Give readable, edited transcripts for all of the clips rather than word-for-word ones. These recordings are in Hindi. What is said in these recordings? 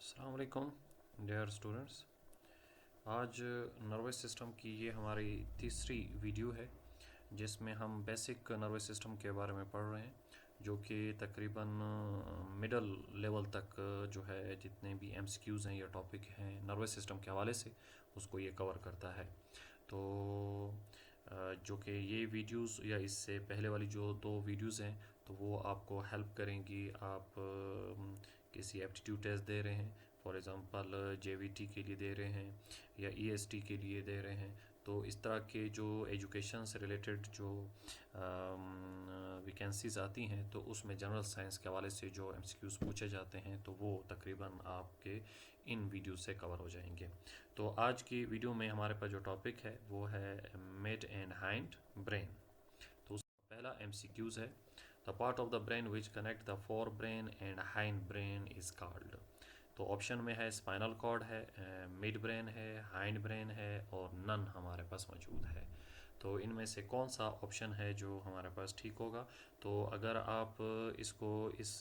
अस्सलाम वालेकुम डियर स्टूडेंट्स। आज नर्वस सिस्टम की ये हमारी तीसरी वीडियो है जिसमें हम बेसिक नर्वस सिस्टम के बारे में पढ़ रहे हैं, जो कि तकरीबन मिडल लेवल तक जो है जितने भी एमसीक्यूज़ हैं या टॉपिक हैं नर्वस सिस्टम के हवाले से उसको ये कवर करता है। तो जो कि ये वीडियोस या इससे पहले वाली जो दो वीडियोस हैं तो वो आपको हेल्प करेंगी। आप किसी एप्टीट्यूड टेस्ट दे रहे हैं, फॉर एग्ज़ाम्पल जेवीटी के लिए दे रहे हैं या ईएसटी के लिए दे रहे हैं, तो इस तरह के जो एजुकेशन से रिलेटेड जो वैकेंसीज़ आती हैं तो उसमें जनरल साइंस के हवाले से जो एमसीक्यूज़ पूछे जाते हैं तो वो तकरीबन आपके इन वीडियो से कवर हो जाएंगे। तो आज की वीडियो में हमारे पास जो टॉपिक है वो है मिड एंड हाइंड ब्रेन। तो उसका पहला एमसीक्यूज़ है, the part of the brain which connect the fore brain and hind brain is called. तो ऑप्शन में है स्पाइनल कॉर्ड है, मिड ब्रेन है, हाइंड ब्रेन है और नन हमारे पास मौजूद है। तो इनमें से कौन सा ऑप्शन है जो हमारे पास ठीक होगा? तो अगर आप इसको इस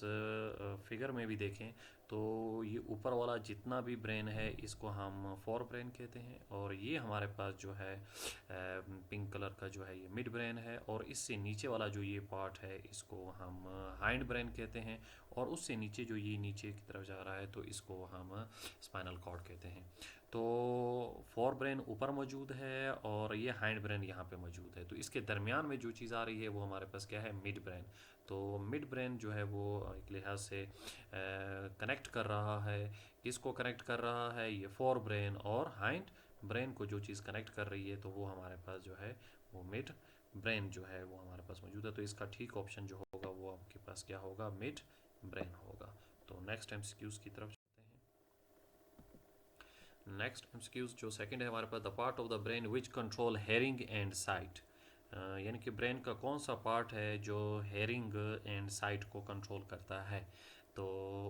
फिगर में भी देखें तो ये ऊपर वाला जितना भी ब्रेन है इसको हम फोर ब्रेन कहते हैं, और ये हमारे पास जो है पिंक कलर का जो है ये मिड ब्रेन है, और इससे नीचे वाला जो ये पार्ट है इसको हम हाइंड ब्रेन कहते हैं, और उससे नीचे जो ये नीचे की तरफ जा रहा है तो इसको हम स्पाइनल कॉर्ड कहते हैं। तो फोर ब्रेन ऊपर मौजूद है और ये हाइंड ब्रेन यहाँ पे मौजूद है, तो इसके दरमियान में जो चीज़ आ रही है वो हमारे पास क्या है? Mid brain. तो मिड ब्रेन जो है वो एक लिहाज से कनेक्ट कर रहा है, किसको कनेक्ट कर रहा है? ये फोर ब्रेन और हाइंड ब्रेन को जो चीज़ कनेक्ट कर रही है तो वो हमारे पास जो है वो मिड ब्रेन जो है वो हमारे पास मौजूद है। तो इसका ठीक ऑप्शन जो होगा वो आपके पास क्या होगा? मिड ब्रेन होगा। तो नेक्स्ट एमसीक्यूज़ की तरफ चलते हैं। नेक्स्ट एमसीक्यूज़ जो सेकंड है हमारे पास, the part of the brain which control hearing and sight. यानी कि ब्रेन का कौन सा पार्ट है जो हेयरिंग एंड साइट को कंट्रोल करता है? तो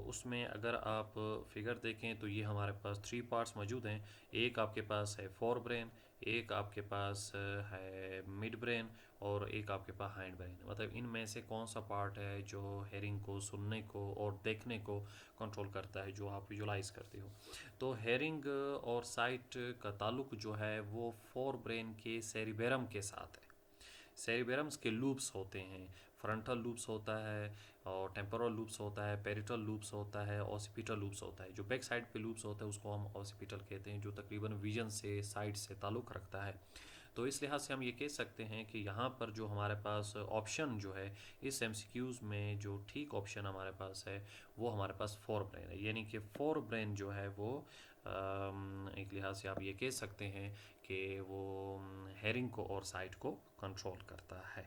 उसमें अगर आप फिगर देखें तो ये हमारे पास थ्री पार्ट्स मौजूद हैं। एक आपके पास है फोर ब्रेन, एक आपके पास है मिड ब्रेन और एक आपके पास हाइंड ब्रेन। मतलब इनमें से कौन सा पार्ट है जो हेयरिंग को, सुनने को और देखने को कंट्रोल करता है, जो आप विजुलाइज करते हो? तो हेयरिंग और साइट का ताल्लुक जो है वो फोर ब्रेन के सेरिबेरम के साथ है। सेरिबेरम्स के लूप्स होते हैं, फ्रंटल लूप्स होता है और टेम्पोरल लूप्स होता है, पेरिटल लूप्स होता है, ऑसिपिटल लूप्स होता है। जो बैक साइड पे लूप्स होता है उसको हम ऑसिपिटल कहते हैं, जो तकरीबन विजन से, साइड से ताल्लुक़ रखता है। तो इस लिहाज से हम ये कह सकते हैं कि यहाँ पर जो हमारे पास ऑप्शन जो है इस एमसीक्यूज़ में जो ठीक ऑप्शन हमारे पास है वो हमारे पास फोर ब्रेन है। यानी कि फोर ब्रेन जो है वो एक लिहाज से आप ये कह सकते हैं कि वो हेयरिंग को और साइट को कंट्रोल करता है।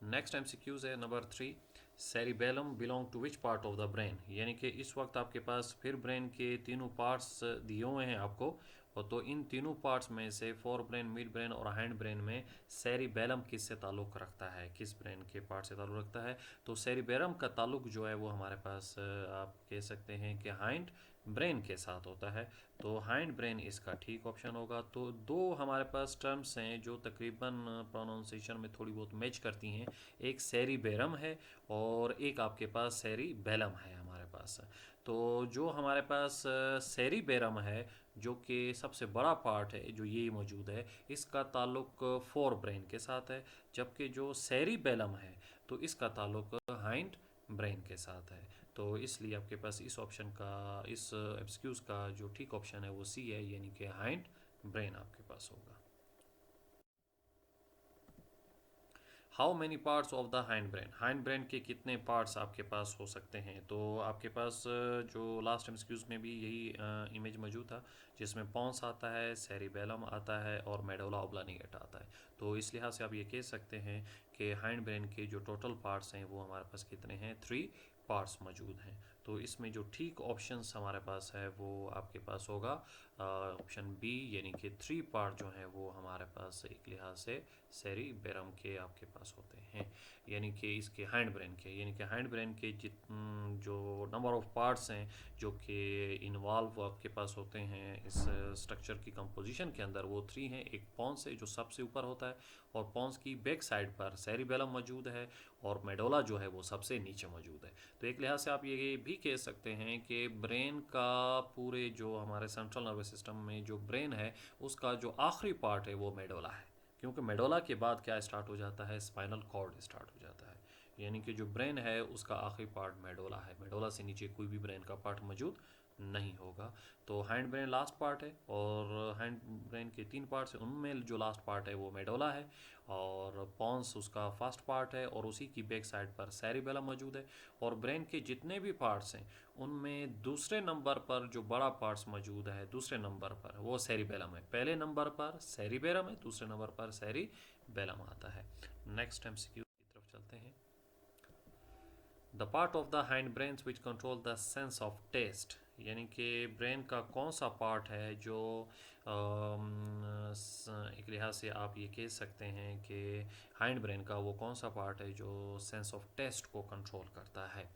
नेक्स्ट एमसीक्यूज़ है number 3, cerebellum belong to which part of the brain. यानी कि इस वक्त आपके पास फिर ब्रेन के तीनों पार्ट्स दिए हुए हैं आपको, और तो इन तीनों पार्ट्स में से फोर ब्रेन, मिड ब्रेन और हाइंड ब्रेन में सेरिबेलम किससे ताल्लुक़ रखता है, किस ब्रेन के पार्ट से ताल्लुक़ रखता है? तो सेरिबेलम का ताल्लुक़ जो है वो हमारे पास आप कह सकते हैं कि हाइंड ब्रेन के साथ होता है। तो हाइंड ब्रेन इसका ठीक ऑप्शन होगा। तो दो हमारे पास टर्म्स हैं जो तकरीबन प्रोनाउंसिएशन में थोड़ी बहुत मैच करती हैं, एक सेरिबेरम है और एक आपके पास सेरिबेलम है हमारे पास। तो जो हमारे पास सेरिबेरम है, जो कि सबसे बड़ा पार्ट है जो ये मौजूद है, इसका ताल्लुक फोर ब्रेन के साथ है, जबकि जो सेरिबेलम है तो इसका ताल्लुक हाइंड ब्रेन के साथ है। तो इसलिए आपके पास इस ऑप्शन का, इस एक्सक्यूज़ का जो ठीक ऑप्शन है वो सी है, यानी कि हाइंड ब्रेन आपके पास होगा। How many parts of the hind brain. Hind brain के कितने पार्ट्स आपके पास हो सकते हैं? तो आपके पास जो लास्ट एमसीक्यूज में भी यही इमेज मौजूद था, जिसमें पॉन्स आता है, सेरिबेलम आता है और मेडुला ऑब्लांगेटा आता है। तो इस लिहाज से आप ये कह सकते हैं कि हाइंड ब्रेन के जो टोटल पार्ट्स हैं वो हमारे पास कितने हैं? 3 पार्ट्स मौजूद हैं। तो इसमें जो ठीक ऑप्शंस हमारे पास है वो आपके पास होगा ऑप्शन बी यानी कि 3 पार्ट जो हैं वो हमारे पास एक लिहाज से सेरिबेरम के आपके पास होते हैं, यानी कि इसके हैंड ब्रेन के, यानी कि हैंड ब्रेन के जो नंबर ऑफ पार्ट्स हैं जो कि इन्वॉल्व आपके पास होते हैं इस स्ट्रक्चर की कंपोजिशन के अंदर, वो 3 हैं। एक पॉन्स है जो सबसे ऊपर होता है और पॉन्स की बैक साइड पर सेरिबेलम मौजूद है और मेडोला जो है वो सबसे नीचे मौजूद है। तो एक लिहाज से आप ये भी कह सकते हैं कि ब्रेन का पूरे जो हमारे सेंट्रल नर्वस सिस्टम में जो ब्रेन है उसका जो आखिरी पार्ट है वो मेडोला है, क्योंकि मेडोला के बाद क्या स्टार्ट हो जाता है, स्पाइनल कॉर्ड स्टार्ट हो जाता है। यानी कि जो ब्रेन है उसका आखिरी पार्ट मेडोला है, मेडोला से नीचे कोई भी ब्रेन का पार्ट मौजूद नहीं होगा। तो हैंड ब्रेन लास्ट पार्ट है और हैंड ब्रेन के 3 पार्ट्स हैं, उनमें जो लास्ट पार्ट है वो मेडोला है और पॉन्स उसका फर्स्ट पार्ट है और उसी की बैक साइड पर सेरिबेलम मौजूद है। और ब्रेन के जितने भी पार्ट्स हैं उनमें दूसरे नंबर पर जो बड़ा पार्ट्स मौजूद है दूसरे नंबर पर वो सेरिबेलम है। पहले नंबर पर सेरिबेलम है, दूसरे नंबर पर सेरिबेलम आता है। नेक्स्ट एमसीक्यू की तरफ चलते हैं। The part of the hind brains which control the sense of taste, यानी कि ब्रेन का कौन सा पार्ट है जो एक लिहाज से आप ये कह सकते हैं कि हैंड ब्रेन का वो कौन सा पार्ट है जो सेंस ऑफ टेस्ट को कंट्रोल करता है।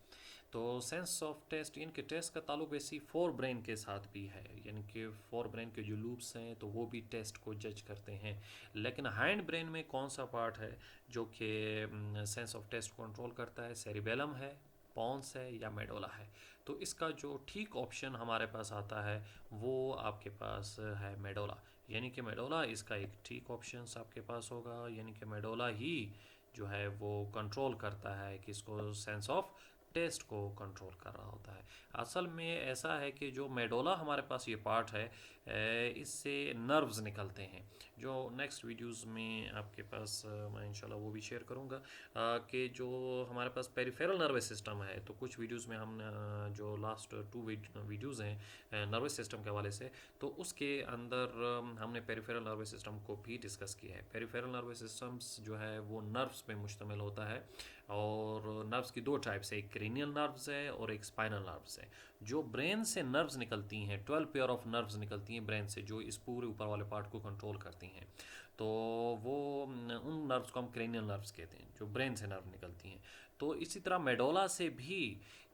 तो सेंस ऑफ टेस्ट, इनके टेस्ट का ताल्लुक वैसी फोर ब्रेन के साथ भी है, यानी कि फोर ब्रेन के जो लूप्स हैं तो वो भी टेस्ट को जज करते हैं। लेकिन हैंड ब्रेन में कौन सा पार्ट है जो कि सेंस ऑफ टेस्ट को कंट्रोल करता है, सेरिबेलम है, पॉन्स है या मेडोला है। तो इसका जो ठीक ऑप्शन हमारे पास आता है वो आपके पास है मेडोला, यानी कि मेडोला इसका एक ठीक ऑप्शन आपके पास होगा, यानी कि मेडोला ही जो है वो कंट्रोल करता है कि इसको सेंस ऑफ टेस्ट को कंट्रोल कर रहा होता है। असल में ऐसा है कि जो मेडोला हमारे पास ये पार्ट है इससे नर्व्स निकलते हैं, जो नेक्स्ट वीडियोस में आपके पास मैं इंशाल्लाह वो भी शेयर करूँगा कि जो हमारे पास पेरिफेरल नर्वस सिस्टम है। तो कुछ वीडियोस में हम जो लास्ट 2 वीडियोस हैं नर्वस सिस्टम के हवाले से, तो उसके अंदर हमने पेरिफेरल नर्वस सिस्टम को भी डिस्कस किया है। पेरिफेरल नर्वस सिस्टम्स जो है वो नर्व्स पे मुश्तमिल होता है और नर्व्स की 2 टाइप्स है, एक क्रेनियल नर्व्स है और एक स्पाइनल नर्व्स है। जो ब्रेन से नर्व्स निकलती हैं, 12 पेयर ऑफ नर्व्स निकलती हैं ब्रेन से जो इस पूरे ऊपर वाले पार्ट को कंट्रोल करती हैं। तो वो उन नर्व्स को हम क्रेनियल नर्व्स कहते हैं जो ब्रेन से नर्व निकलती हैं। तो इसी तरह मेडोला से भी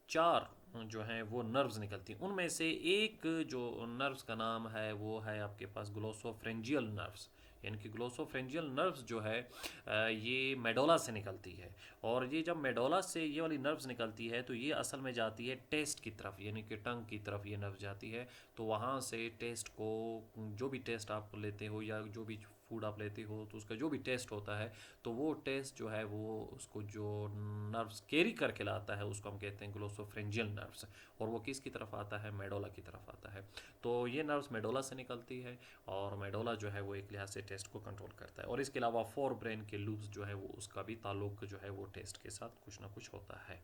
4 जो हैं वो नर्व्स निकलती हैं। उनमें से एक जो नर्व्स का नाम है वो है आपके पास ग्लोसोफ्रेंजियल नर्व्स, यानी कि ग्लोसोफ्रेंजियल नर्व्स जो है ये मेडोला से निकलती है। और ये जब मेडोला से ये वाली नर्व्स निकलती है तो ये असल में जाती है टेस्ट की तरफ, यानी कि टंग की तरफ ये नर्व जाती है। तो वहाँ से टेस्ट को, जो भी टेस्ट आप लेते हो या जो भी फूड आप लेते हो तो उसका जो भी टेस्ट होता है तो वो टेस्ट जो है वो उसको जो नर्व्स कैरी करके लाता है उसको हम कहते हैं ग्लोसोफ्रेंजियल नर्व्स, और वो किसकी तरफ आता है, मेडोला की तरफ आता है। तो ये नर्व्स मेडोला से निकलती है और मेडोला जो है वो एक लिहाज से टेस्ट को कंट्रोल करता है। और इसके अलावा फोर ब्रेन के लूप्स जो है वो उसका भी ताल्लुक जो है वो टेस्ट के साथ कुछ ना कुछ होता है।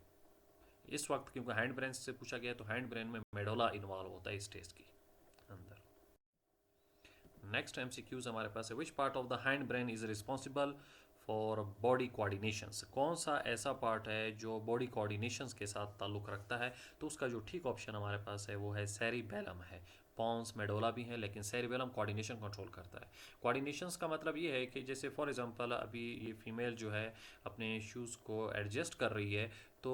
इस वक्त क्योंकि हैंड ब्रेन से पूछा गया तो हैंड ब्रेन में मेडोला इन्वॉल्व होता है इस टेस्ट की अंदर। नेक्स्ट एमसीक्यूज हमारे पास है, विच part of the hind brain is responsible for body coordinations, कौन सा ऐसा पार्ट है जो बॉडी कोऑर्डिनेशंस के साथ ताल्लुक़ रखता है। तो उसका जो ठीक ऑप्शन हमारे पास है वो है सेरिबेलम है। पॉन्स मेडोला भी है लेकिन सेरिबेलम कोऑर्डिनेशन कंट्रोल करता है। कोऑर्डिनेशंस का मतलब ये है कि जैसे फॉर एग्जांपल अभी ये फीमेल जो है अपने शूज़ को एडजस्ट कर रही है तो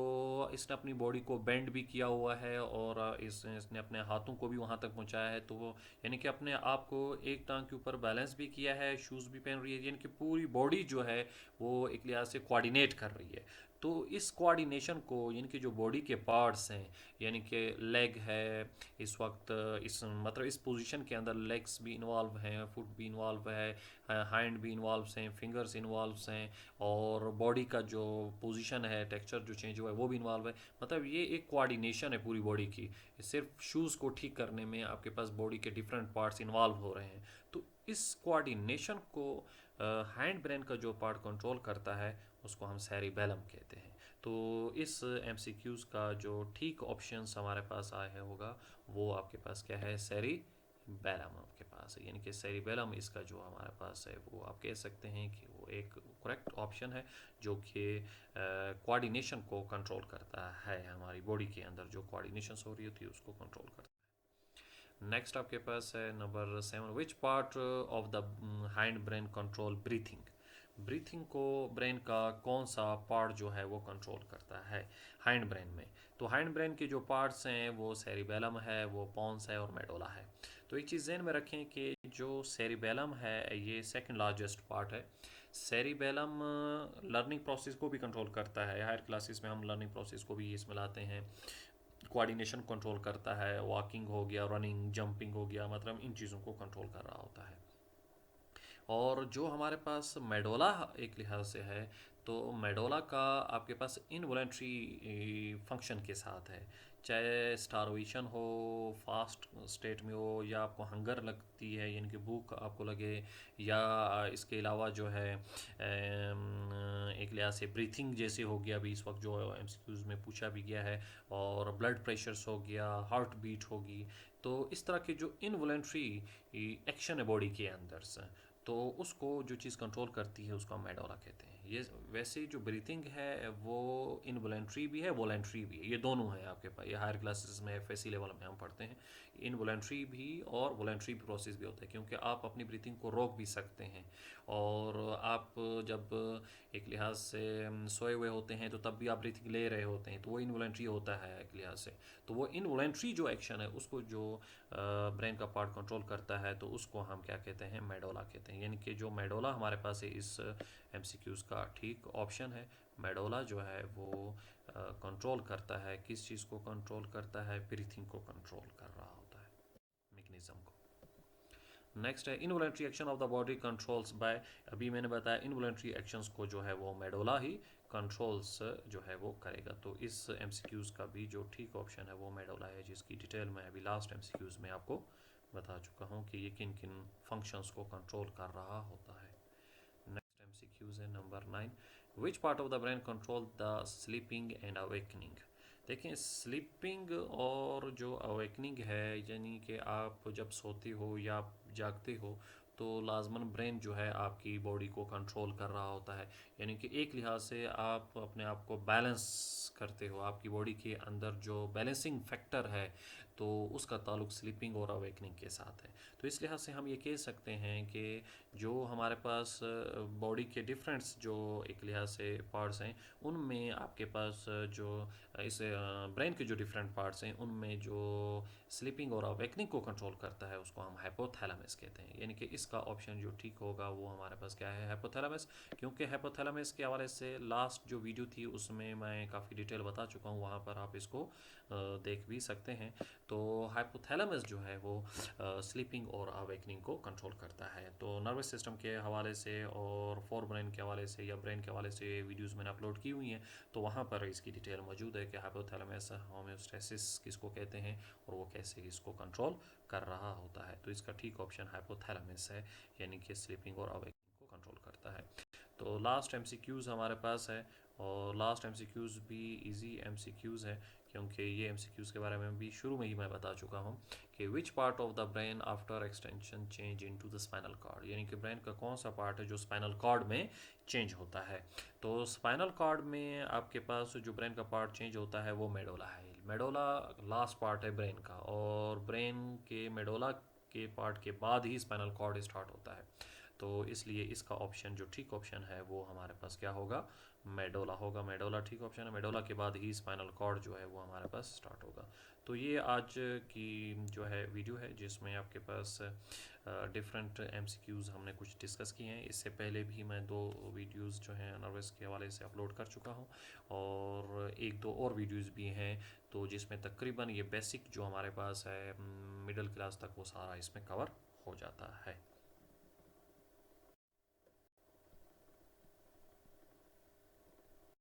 इसने अपनी बॉडी को बेंड भी किया हुआ है और इसने अपने हाथों को भी वहाँ तक पहुँचाया है, तो वो यानी कि अपने आप को एक टांग के ऊपर बैलेंस भी किया है, शूज़ भी पहन रही है, यानी कि पूरी बॉडी जो है वो एक लिहाज से कोऑर्डिनेट कर रही है। तो इस कोऑर्डिनेशन को यानी कि जो बॉडी के पार्ट्स हैं, यानी कि लेग है इस वक्त, इस मतलब इस पोजीशन के अंदर लेग्स भी इन्वॉल्व हैं, फुट भी इन्वॉल्व है, हैंड भी इन्वॉल्व हैं, फिंगर्स इन्वॉल्व हैं और बॉडी का जो पोजीशन है, टेक्सचर जो चेंज हुआ है वो भी इन्वॉल्व है। मतलब ये एक कोऑर्डिनेशन है पूरी बॉडी की, सिर्फ शूज़ को ठीक करने में आपके पास बॉडी के डिफरेंट पार्ट्स इन्वॉल्व हो रहे हैं। तो इस कोऑर्डिनेशन को हैंड ब्रेन का जो पार्ट कंट्रोल करता है उसको हम सेरिबेलम कहते हैं। तो इस एमसीक्यूज़ का जो ठीक ऑप्शंस हमारे पास आया होगा वो आपके पास क्या है, सेरिबेलम आपके पास है, यानी कि सेरिबेलम इसका जो हमारे पास है वो आप कह सकते हैं कि वो एक करेक्ट ऑप्शन है जो कि कोऑर्डिनेशन को कंट्रोल करता है, हमारी बॉडी के अंदर जो कोऑर्डिनेशन हो रही होती है उसको कंट्रोल करता है। नेक्स्ट आपके पास है number 7, which part of the hind brain control breathing. Breathing को ब्रेन का कौन सा पार्ट जो है वो कंट्रोल करता है हाइंड ब्रेन में। तो हाइंड ब्रेन के जो पार्ट्स हैं वो सेरिबेलम है, वो पॉन्स है और मेडोला है। तो एक चीज़ ज़हन में रखें कि जो सेरिबेलम है ये सेकंड लार्जेस्ट पार्ट है। सेरिबेलम लर्निंग प्रोसेस को भी कंट्रोल करता है। हायर क्लासेस में हम लर्निंग प्रोसेस को भी इसमें लाते हैं। कोऑर्डिनेशन कंट्रोल करता है, वॉकिंग हो गया, रनिंग, जंपिंग हो गया, मतलब इन चीज़ों को कंट्रोल कर रहा होता है। और जो हमारे पास मेडोला एक लिहाज से है, तो मेडोला का आपके पास इनवॉलेंट्री फंक्शन के साथ है। चाहे स्टारवेशन हो, फास्ट स्टेट में हो, या आपको हंगर लगती है यानी कि भूख आपको लगे, या इसके अलावा जो है एक लिहाज से ब्रीथिंग जैसे हो गया अभी इस वक्त जो एमसीक्यूज़ में पूछा भी गया है, और ब्लड प्रेशर्स हो गया, हार्ट बीट होगी। तो इस तरह के जो इनवॉलेंट्री एक्शन है बॉडी के अंदर से, तो उसको जो चीज़ कंट्रोल करती है उसको हम मेडोला कहते हैं। ये वैसे जो ब्रीथिंग है वो इनवॉलेंट्री भी है, वॉलेंट्री भी है, ये दोनों है आपके पास। ये हायर क्लासेस में एफएससी लेवल में हम पढ़ते हैं। इनवॉलेंट्री भी और वॉलेंट्री भी प्रोसेस भी होता है, क्योंकि आप अपनी ब्रीथिंग को रोक भी सकते हैं। और आप जब एक लिहाज से सोए हुए होते हैं तो तब भी आप ब्रीथिंग ले रहे होते हैं, तो वो इनवॉलेंट्री होता है एक लिहाज से। तो वो इनवॉलेंट्री जो एक्शन है उसको जो ब्रेन का पार्ट कंट्रोल करता है, तो उसको हम क्या कहते हैं, मेडोला कहते हैं। यानी कि जो मेडोला हमारे पास है इस एमसीक्यूज़ का ठीक ऑप्शन है। मेडोला जो है वो कंट्रोल करता है, किस चीज़ को कंट्रोल करता है, ब्रीथिंग को कंट्रोल कर रहा होता है, मैकेनिज्म को। नेक्स्ट है involuntary action of the body controls by. अभी मैंने बताया इनवॉलेंट्री एक्शंस को जो है वो मेडोला ही कंट्रोल्स जो है वो करेगा। तो इस एमसीक्यूज़ का भी जो ठीक ऑप्शन है वो मेडोला है, जिसकी डिटेल मैं अभी लास्ट एमसीक्यूज़ में आपको बता चुका हूँ कि ये किन किन फंक्शंस को कंट्रोल कर रहा होता है। नेक्स्ट एमसीक्यूज़ है number 9, which part of the brain control the sleeping and awakening. देखें, स्लीपिंग और जो अवेकनिंग है, यानी कि आप जब सोते हो या आप जागते हो तो लाजमन ब्रेन जो है आपकी बॉडी को कंट्रोल कर रहा होता है। यानी कि एक लिहाज से आप अपने आप को बैलेंस करते हो, आपकी बॉडी के अंदर जो बैलेंसिंग फैक्टर है तो उसका ताल्लुक स्लीपिंग और अवेकनिंग के साथ है। तो इस लिहाज से हम ये कह सकते हैं कि जो हमारे पास बॉडी के डिफरेंट्स जो एक लिहाज से पार्ट्स हैं, उनमें आपके पास जो इस ब्रेन के जो डिफरेंट पार्ट्स हैं उनमें जो स्लीपिंग और अवेकनिंग को कंट्रोल करता है उसको हम हाइपोथैलेमस कहते हैं। यानी कि इसका ऑप्शन जो ठीक होगा वो हमारे पास क्या है, हाइपोथैलेमस। क्योंकि हाइपोथैलेमस के हवाले से लास्ट जो वीडियो थी उसमें मैं काफ़ी डिटेल बता चुका हूँ, वहाँ पर आप इसको देख भी सकते हैं। तो हाइपोथैलेमस जो है वो स्लीपिंग और अवेकनिंग को कंट्रोल करता है। तो नर्वस सिस्टम के हवाले से और फोर ब्रेन के हवाले से या ब्रेन के हवाले से वीडियोस मैंने अपलोड की हुई हैं, तो वहाँ पर इसकी डिटेल मौजूद है कि हाइपोथैलेमस होमियोस्टेसिस किसको कहते हैं और वो कैसे इसको कंट्रोल कर रहा होता है। तो इसका ठीक ऑप्शन हाइपोथैलेमस है, यानी कि स्लीपिंग और अवेकनिंग को कंट्रोल करता है। तो लास्ट एमसीक्यूज़ हमारे पास है, और लास्ट एमसीक्यूज़ भी इजी एमसीक्यूज़ है, क्योंकि ये एमसीक्यूज़ के बारे में भी शुरू में ही मैं बता चुका हूँ कि which part of the brain after extension change into the spinal cord. यानी कि ब्रेन का कौन सा पार्ट है जो स्पाइनल कॉर्ड में चेंज होता है। तो स्पाइनल कॉर्ड में आपके पास जो ब्रेन का पार्ट चेंज होता है वो मेडोला है। मेडोला लास्ट पार्ट है ब्रेन का, और ब्रेन के मेडोला के पार्ट के बाद ही स्पाइनल कॉर्ड स्टार्ट होता है। तो इसलिए इसका ऑप्शन जो ठीक ऑप्शन है वो हमारे पास क्या होगा, मेडोला होगा। मेडोला ठीक ऑप्शन है, मेडोला के बाद ही स्पाइनल कॉर्ड जो है वो हमारे पास स्टार्ट होगा। तो ये आज की जो है वीडियो है जिसमें आपके पास डिफरेंट एमसीक्यूज़ हमने कुछ डिस्कस किए हैं। इससे पहले भी मैं 2 वीडियोस जो हैं नर्वस के हवाले से अपलोड कर चुका हूँ, और 1-2 और वीडियोस भी हैं तो जिसमें तकरीबन ये बेसिक जो हमारे पास है मिडिल क्लास तक वो सारा इसमें कवर हो जाता है।